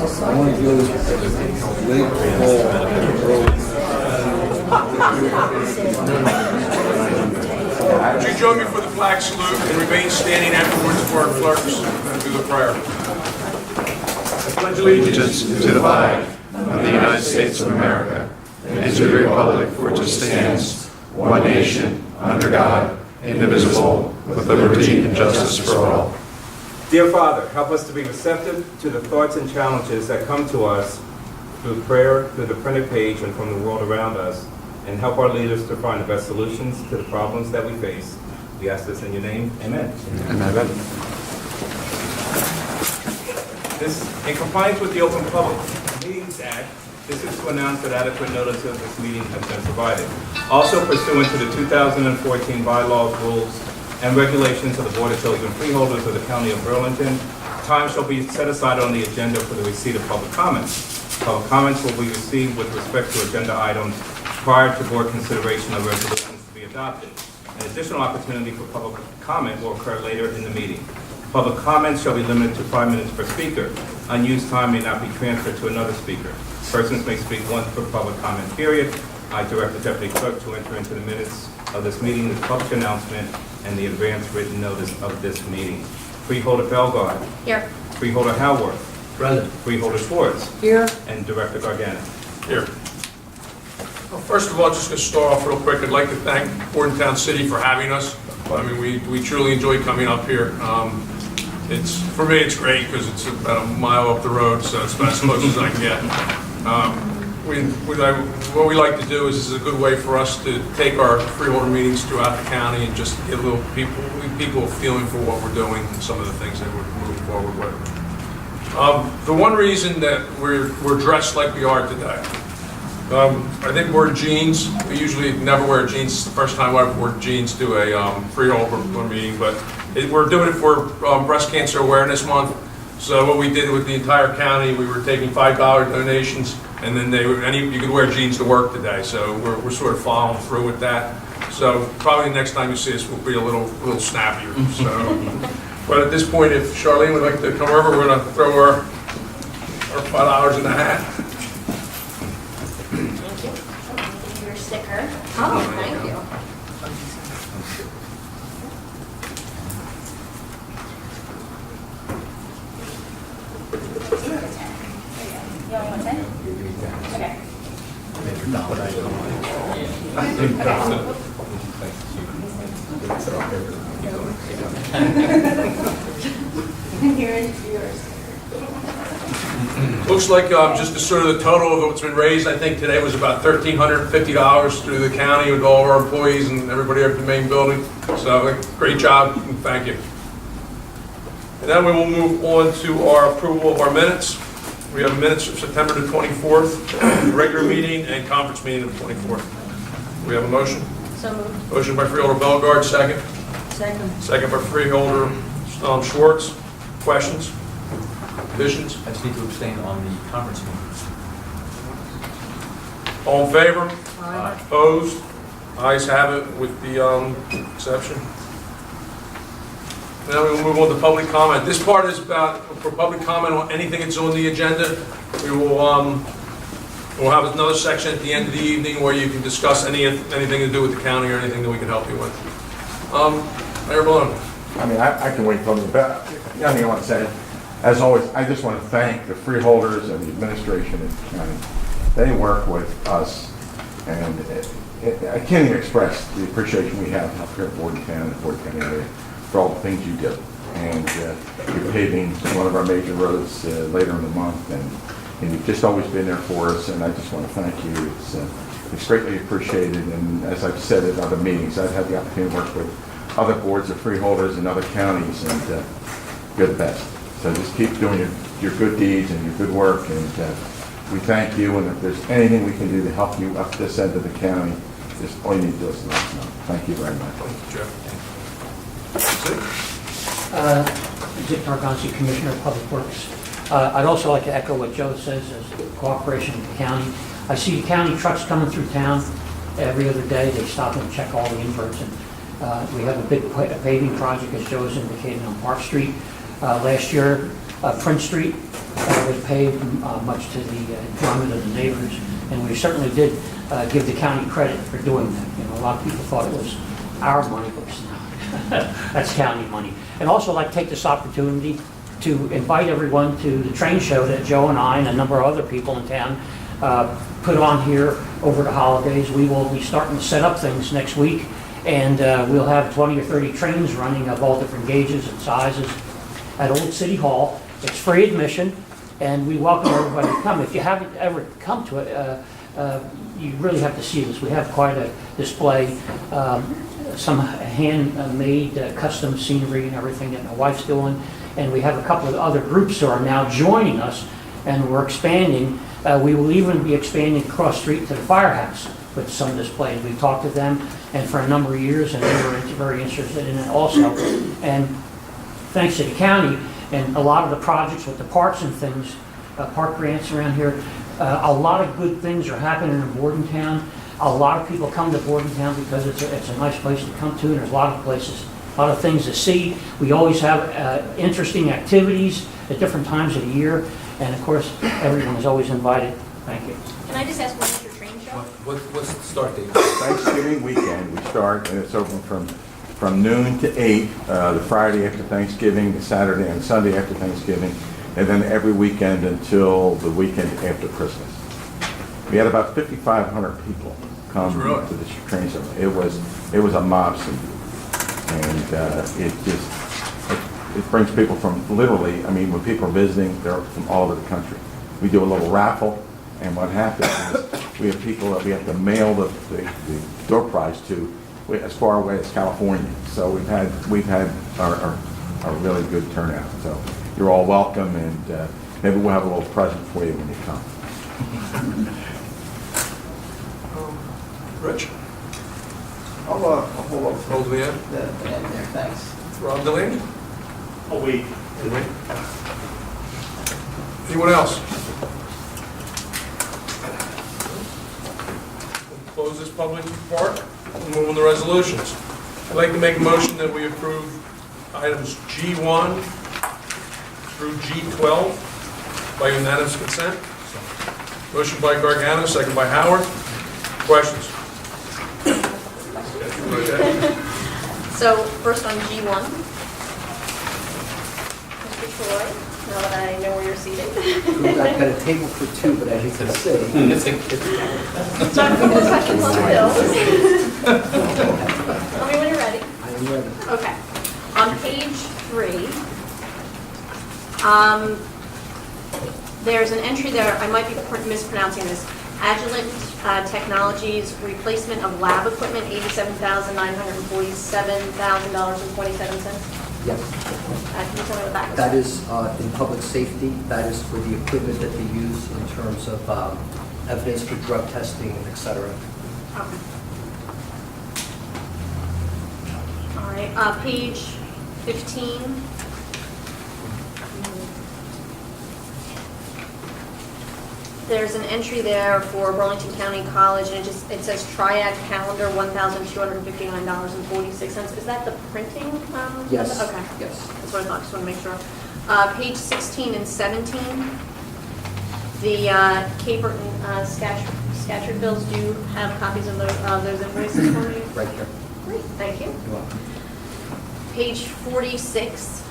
want to go to Lake Would you join me for the flag salute and remain standing afterwards for our clerks and do the prayer? I pledge Allegiance to the flag of the United States of America and to the republic for which it stands, one nation, under God, indivisible, with liberty and justice for all. Dear Father, help us to be receptive to the thoughts and challenges that come to us through prayer, through the printed page, and from the world around us, and help our leaders to find the best solutions to the problems that we face. We ask this in your name. Amen. Amen. In compliance with the Open Public Meetings Act, this is to announce that adequate notice of this meeting has been provided. Also pursuant to the 2014 bylaws, rules, and regulations of the Board of Chosen Freeholders of the County of Burlington, time shall be set aside on the agenda for the receipt of public comments. Public comments will be received with respect to agenda items prior to board consideration of resolutions to be adopted. An additional opportunity for public comment will occur later in the meeting. Public comments shall be limited to 5 minutes per speaker. Unused time may not be transferred to another speaker. Persons may speak once per public comment period. I direct the Deputy Clerk to enter into the minutes of this meeting the public announcement and the advance written notice of this meeting. Freeholder Bellegarde. Here. Freeholder Howard. Present. Freeholder Schwartz. Here. And Director Gargano. Here. Well, first of all, just going to start off real quick. I'd like to thank Bordentown City for having us. I mean, we truly enjoy coming up here. For me, it's great because it's about a mile up the road, so it's about as close as I can get. What we like to do is this is a good way for us to take our freeholder meetings throughout the county and just give people a feeling for what we're doing and some of the things that we're moving forward with. The one reason that we're dressed like we are today, I think we're jeans. We usually never wear jeans. It's the first time I've worn jeans to a freeholder meeting, but we're doing it for Breast Cancer Awareness Month. So what we did with the entire county, we were taking $5 donations, and then you could wear jeans to work today. So we're sort of following through with that. So probably next time you see us, we'll be a little snappier. So, but at this point, if Charlene would like to come over, we're going to throw our $5 in the hat. Thank you. Your sticker. Oh, thank you. You want 10? Okay. Here is yours. Looks like just the sort of the total of what's been raised, I think today was about $1,350 through the county with all of our employees and everybody at the main building. So great job, and thank you. And then we will move on to our approval of our minutes. We have minutes of September the 24th, regular meeting and conference meeting of the 24th. We have a motion. So moved. Motion by Freeholder Bellegarde, second. Second. Second by Freeholder Schwartz. Questions? Additions? I just need to abstain on the conference meeting. All in favor? Aye. Opposed? Ayes have it with the exception. Now we will move on to public comment. This part is about for public comment on anything that's on the agenda. We'll have another section at the end of the evening where you can discuss anything to do with the county or anything that we can help you with. Mayor Malone. I mean, I can wait till the back. The only thing I want to say, as always, I just want to thank the freeholders and the administration of the county. They work with us, and I can't even express the appreciation we have up here at Bordentown and the Bordentown area for all the things you do. And you're paving one of our major roads later in the month, and you've just always been there for us, and I just want to thank you. It's greatly appreciated, and as I've said at other meetings, I've had the opportunity to work with other boards of freeholders in other counties, and you're the best. So just keep doing your good deeds and your good work, and we thank you, and if there's anything we can do to help you up this end of the county, just all you need to do is let us know. Thank you very much. Dick Nargonsi, Commissioner of Public Works. I'd also like to echo what Joe says as cooperation with the county. I see county trucks coming through town every other day. They stop and check all the inverts, and we have a big paving project, as Joe has indicated, on Park Street. Last year, Prince Street, been paved, much to the enjoyment of the neighbors, and we certainly did give the county credit for doing that. You know, a lot of people thought it was our money, but it's not. That's county money. And also I'd like to take this opportunity to invite everyone to the train show that Joe and I and a number of other people in town put on here over the holidays. We will be starting to set up things next week, and we'll have 20 or 30 trains running of all different gauges and sizes at Old City Hall. It's free admission, and we welcome everybody to come. If you haven't ever come to it, you really have to see this. We have quite a display, some handmade custom scenery and everything that my wife's doing, and we have a couple of other groups who are now joining us, and we're expanding. We will even be expanding across the street to the firehouse with some displays. We've talked to them and for a number of years, and they were very interested in it also. And thanks to the county and a lot of the projects with the parks and things, park grants around here, a lot of good things are happening in Bordentown. A lot of people come to Bordentown because it's a nice place to come to, and there's a lot of places, a lot of things to see. We always have interesting activities at different times of the year, and of course, everyone is always invited. Thank you. Can I just ask, when is your train show? What's the start date? Thanksgiving weekend, we start, and it's open from noon to 8, the Friday after Thanksgiving, the Saturday and Sunday after Thanksgiving, and then every weekend until the weekend after Christmas. We had about 5,500 people come to the train show. It was a mob scene, and it brings people from literally, I mean, when people are visiting, they're from all over the country. We do a little raffle, and what happens is we have people that we have to mail the door prize to as far away as California. So we've had our really good turnout. So you're all welcome, and maybe we'll have a little present for you when you come. Rich? I'll hold up. Hold the end. The end there, thanks. Rob Delaney? Oh, wait. Anyone else? We'll close this public part and move on to resolutions. I'd like to make a motion that we approve items G1 through G12 by unanimous consent. Motion by Gargano, second by Howard. Questions? So, first on G1. Mr. Troy, now that I know where you're seated. I've got a table for two, but as you can see. Start with the questions on the bills. Tell me when you're ready. I am ready. Okay. On page 3, there's an entry there, I might be mispronouncing this. Agilent Technologies replacement of lab equipment, $87,947,000.27. Yes. Can you tell me what that was? That is in public safety. That is for the equipment that they use in terms of evidence for drug testing, et cetera. Okay. All right, page 15. There's an entry there for Burlington County College, and it says Triad calendar, $1,259.46. Is that the printing? Yes. Okay. Yes. That's what I thought, just want to make sure. Page 16 and 17, the Cape Breton Scatcherd bills, do you have copies of those invoices for me? Right here. Great, thank you. You're welcome. Page 46.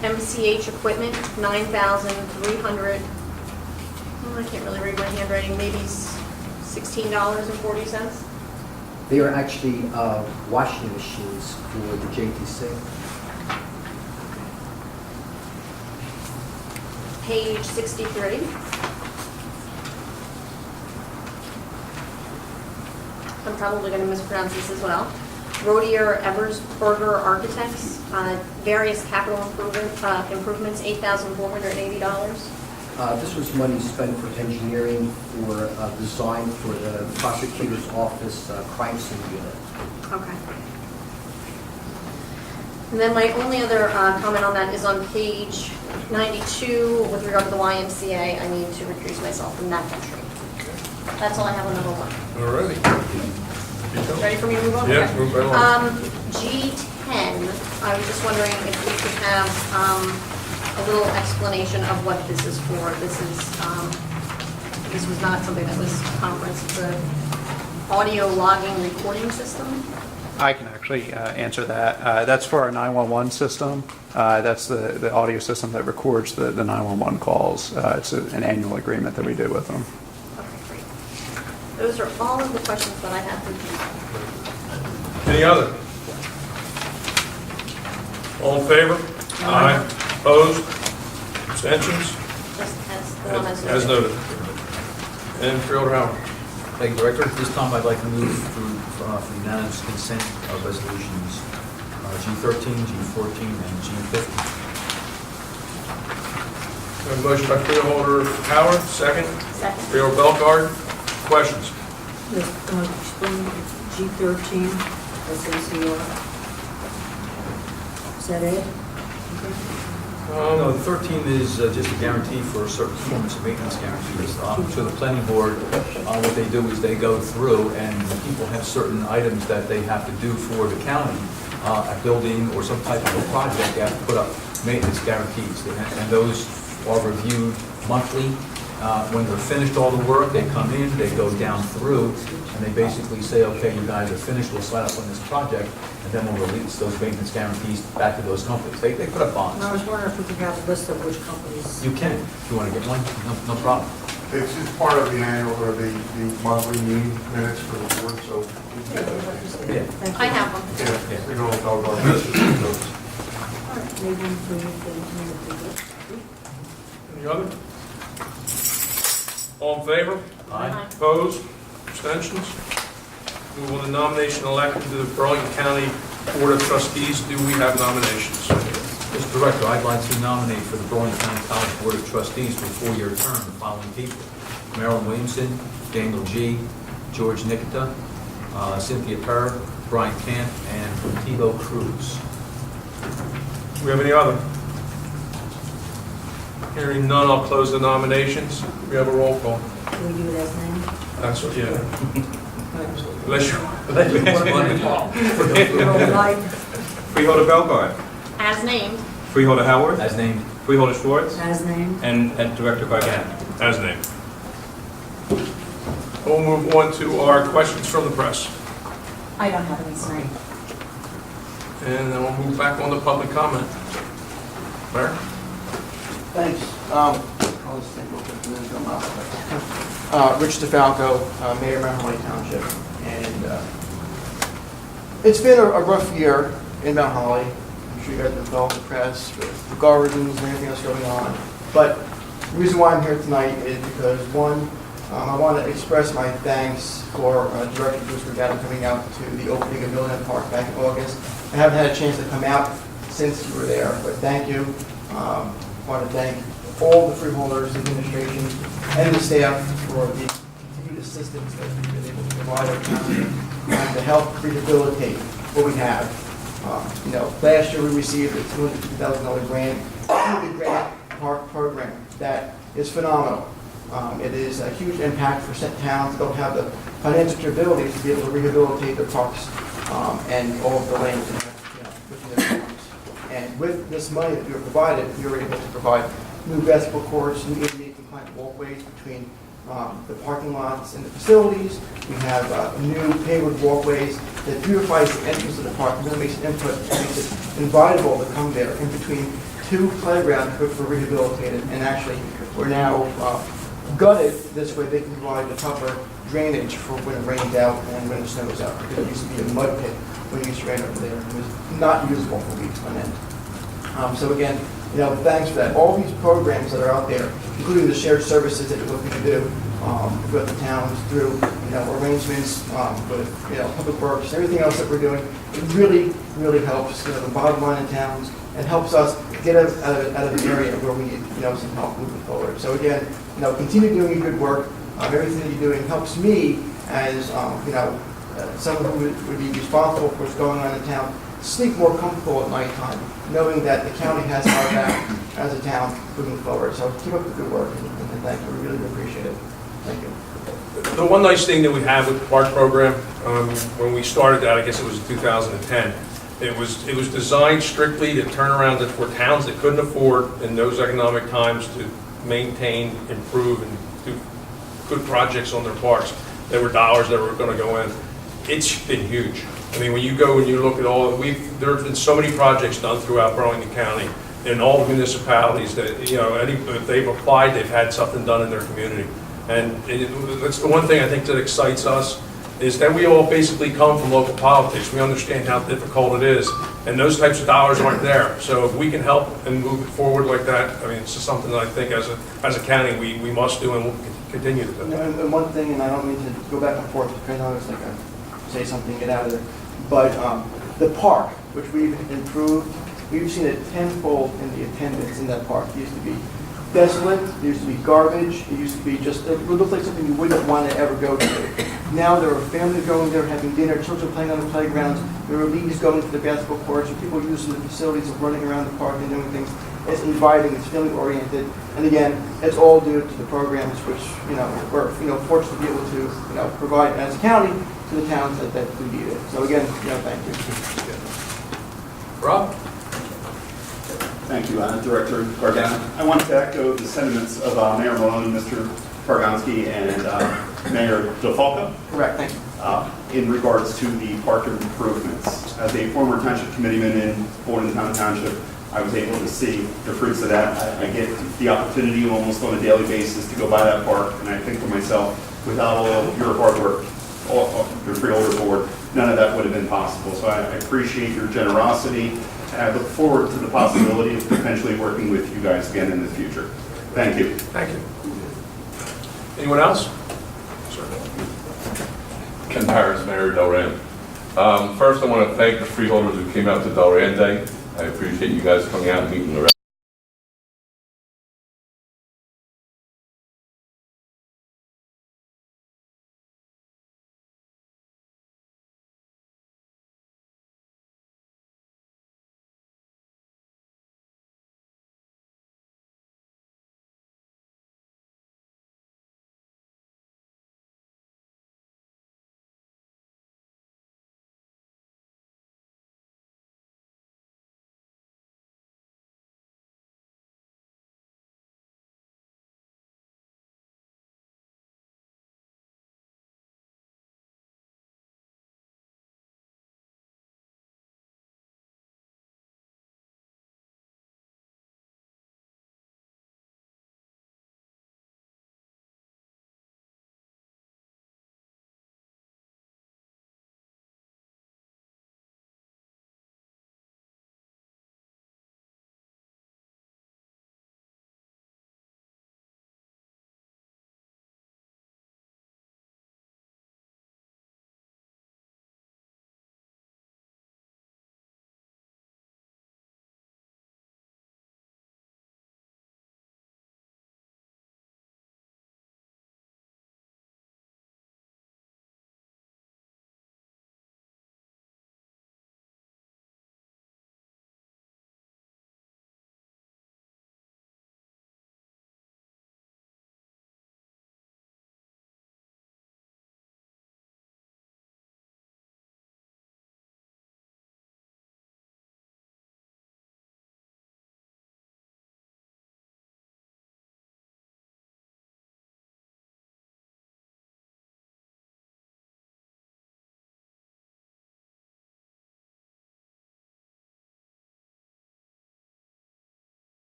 MCH equipment, 9,300. I can't really read my handwriting. Maybe $16.40. They are actually washing machines for the JTC. Page 63. I'm probably going to mispronounce this as well. Rodier Eversberger Architects, various capital improvements, $8,480. This was money spent for engineering, for design for the prosecutor's office crime scene unit. Okay. And then my only other comment on that is on page 92, with regard to the YMCA, I need to recuse myself from that entry. That's all I have on number 1. All righty. Ready for me to move on? Yeah, Okay. move right along. G10, 10, I was just wondering if we could have a little explanation of what this is for. This was not something that was conferenced, it's an audio logging recording system. I can actually answer that. That's for our 911 system. That's the audio system that records the 911 calls. It's an annual agreement that we do with them. Okay, great. Those are all of the questions that I have for you. Any other? All in favor? Aye. Opposed? Abstentions? Just as the one As noted. And Freeholder Howard. Thank you, Director. At this time, I'd like to move for unanimous consent of resolutions G13, G14, and G50. We have a motion by Freeholder Howard, second. Second. Freeholder Bellegarde. Questions? Yes, explain G13, SACR. Is that it? No, 13 is just a guarantee for certain performance and maintenance guarantees. So the planning board, what they do is they go through and people have certain items that they have to do for the county, a building or some type of a project, they have to put up maintenance guarantees. And those are reviewed monthly. When they're finished all the work, they come in, they go down through, and they basically say, okay, you guys are finished, we'll sign up on this project, and then we'll release those maintenance guarantees back to those companies. They put up bonds. And I was wondering if we could have a list of which companies. You can, if you want to get one, no problem. It's just part of the annual or the monthly meeting minutes for the board, so. Yeah. Thank you. I have one. Yeah, we don't talk about this. All right, maybe we can. Any other? All in favor? Aye. Opposed? Abstentions? Move on to nomination elected to the Burlington County Board of Trustees. Do we have nominations? Mr. Director, I'd like to nominate for the Burlington County College Board of Trustees for a 4-year term the following people: Marilyn Williamson, Daniel G., George Nikita, Cynthia Perr, Brian Camp, and Thibaut Cruz. Do we have any other? Hearing none, I'll close the nominations. We have a roll call. Can we do it as name? That's what, yeah. Unless you. Freeholder Bellegarde. As named. Freeholder Howard. As named. Freeholder Schwartz. As name? And Director Gargano. As named. We'll move on to our questions from the press. I don't have any say. And then we'll move back on to public comment. Mayor? Thanks. I'll just take a little bit and then come out. Rich DeFalco, Mayor of Mount Holly Township. And it's been a rough year in Mount Holly. I'm sure you guys have been following the press with the gardens and everything else going on. But the reason why I'm here tonight is because, one, I want to express my thanks for Director Bruce Regatta coming out to the opening of Millennium Park back in August. I haven't had a chance to come out since you were there, but thank you. I want to thank all the freeholders, administration, and the staff for the continued assistance that we've been able to provide our county and to help rehabilitate what we have. Last year we received a $250,000 grant through the grant park program. That is phenomenal. It is a huge impact for towns that don't have the financial capabilities to be able to rehabilitate their parks and all of the lanes within their parks. And with this money that we were provided, we were able to provide new basketball courts, new ADA compliant walkways between the parking lots and the facilities. We have new paved walkways that beautifies the entrance of the park and really makes it invitable to come there in between two playgrounds which were rehabilitated, and actually we're now gutted. This way they can provide the proper drainage for when it rains out and when it snows out, because it used to be a mud pit when it used to rain over there. It was not usable for weeks on end. So again, thanks for that. All these programs that are out there, including the shared services that you're looking to do with the towns through arrangements with public works, everything else that we're doing, it really, really helps the bottom line in towns and helps us get out of an area where we need some help moving forward. So again, continue doing your good work. Everything that you're doing helps me as someone who would be responsible for what's going on in town sleep more comfortable at nighttime, knowing that the county has our back as a town moving forward. So keep up the good work, and thank you. We really appreciate it. Thank you. The one nice thing that we have with the park program, when we started that, I guess it was in 2010, It was designed strictly to turn around for towns that couldn't afford in those economic times to maintain, improve, and do good projects on their parks. There were dollars that were going to go in. It's been huge. I mean, when you go and you look at all, there's been so many projects done throughout Burlington County in all the municipalities that, you know, if they've applied, they've had something done in their community. And that's the one thing I think that excites us, is that we all basically come from local politics. We understand how difficult it is, and those types of dollars aren't there. So if we can help and move it forward like that, I mean, it's just something that I think as a county we must do and will continue to do. And one thing, and I don't mean to go back and forth, because I know it's like I say something, get out of there, but the park, which we've improved, we've seen it tenfold in the attendance in that park. It used to be desolate, it used to be garbage, it used to be just, it looked like something you wouldn't want to ever go to. Now there are families going there having dinner, children playing on the playgrounds, there are leagues going to the basketball courts, and people using the facilities of running around the park and doing things. It's inviting, it's family oriented, and again, it's all due to the programs which, you know, we're, you know, fortunate to be able to, you know, provide as a county to the towns that we need it. So again, you know, thank you. Rob? Thank you, Director Gargano. I want to echo the sentiments of Mayor Maloney, Mr. Kargonski, and Mayor DeFalco. Correct, thank you. In regards to the park improvements. As a former township committeeman in Burlington Township, I was able to see the fruits of that. I get the opportunity almost on a daily basis to go by that park, and I think to myself, without all of your hard work, your Freeholder board, none of that would have been possible. So I appreciate your generosity, and I look forward to the possibility of potentially working with you guys again in the future. Thank you. Thank you. Anyone else? Ken Harris, Mayor Delran. First, I want to thank the freeholders who came out to Delran Day. I appreciate you guys coming out and meeting the rest.